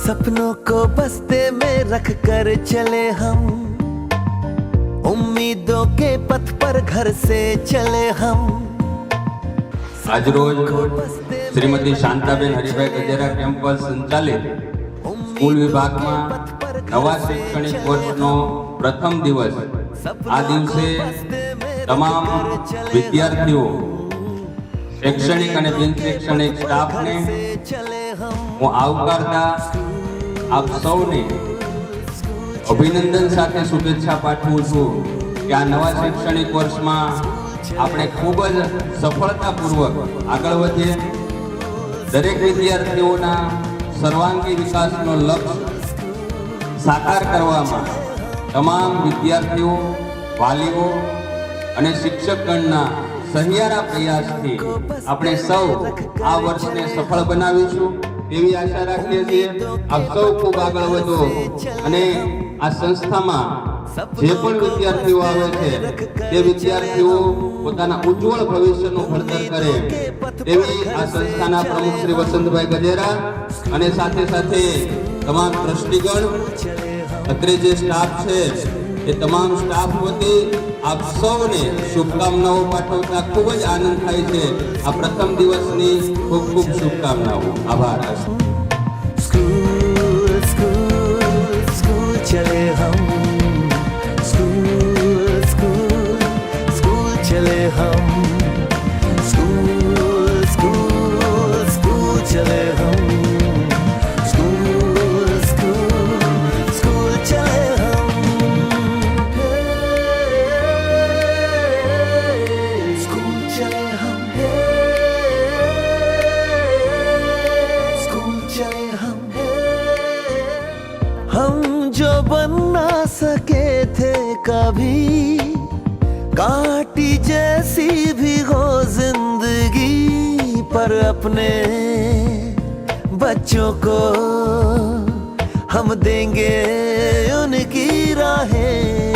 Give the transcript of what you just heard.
सपनों को बस्ते में रख कर चले हम, उम्मीदों के पथ पर घर से चले हम। आज रोज श्रीमती शांताबेन हरिभाई गजेरा केम्पस संचालित स्कूल विभाग में नवा शैक्षणिक वर्षनो प्रथम दिवस। आ दिवसे तमाम विद्यार्थीओ शैक्षणिक और बिन शैक्षणिक स्टाफ ने हूँ आवकारता आप सौने अभिनंदन साथे शुभेच्छा पाठवुं छुं कि आ नवा शैक्षणिक वर्ष में आपणे खूब ज सफलतापूर्वक आगळ वधीए। दरेक विद्यार्थीओना सर्वांगी विकासनो लक्ष्य साकार करवामां तमाम विद्यार्थीओ, वालीओ अने शिक्षकगणना सहियारा प्रयासथी आपणे सौ आ वर्षने सफल बनावीशुं एवी आशा राखीए छीए। आप सौ खूब आगळ वधो अने आ संस्थामां जे पण विद्यार्थीओ आवे छे ते विद्यार्थीओ पोताना उज्जवल भविष्यનું ઘડતર કરે એવી આ સંસ્થાના પ્રમુખ શ્રી વસંતભાઈ ગજેરા અને સાથે સાથે તમામ ટ્રસ્ટીગણ, અત્રે જે સ્ટાફ છે એ તમામ સ્ટાફ વતી આપ સૌને શુભકામનાઓ પાઠવતા ખૂબ જ આનંદ થાય છે। આ પ્રથમ દિવસની ખૂબ ખૂબ શુભકામનાઓ। આભાર। स्कूल स्कूल स्कूल चले हम, स्कूल स्कूल स्कूल चले हम, स्कूल स्कूल स्कूल चले हम, स्कूल स्कूल स्कूल चले हम, स्कूल चले हम, स्कूल चले हम। हम जो बन ना सके थे कभी, कांटी जैसी भी हो जिंदगी, पर अपने बच्चों को हम देंगे उनकी राहें।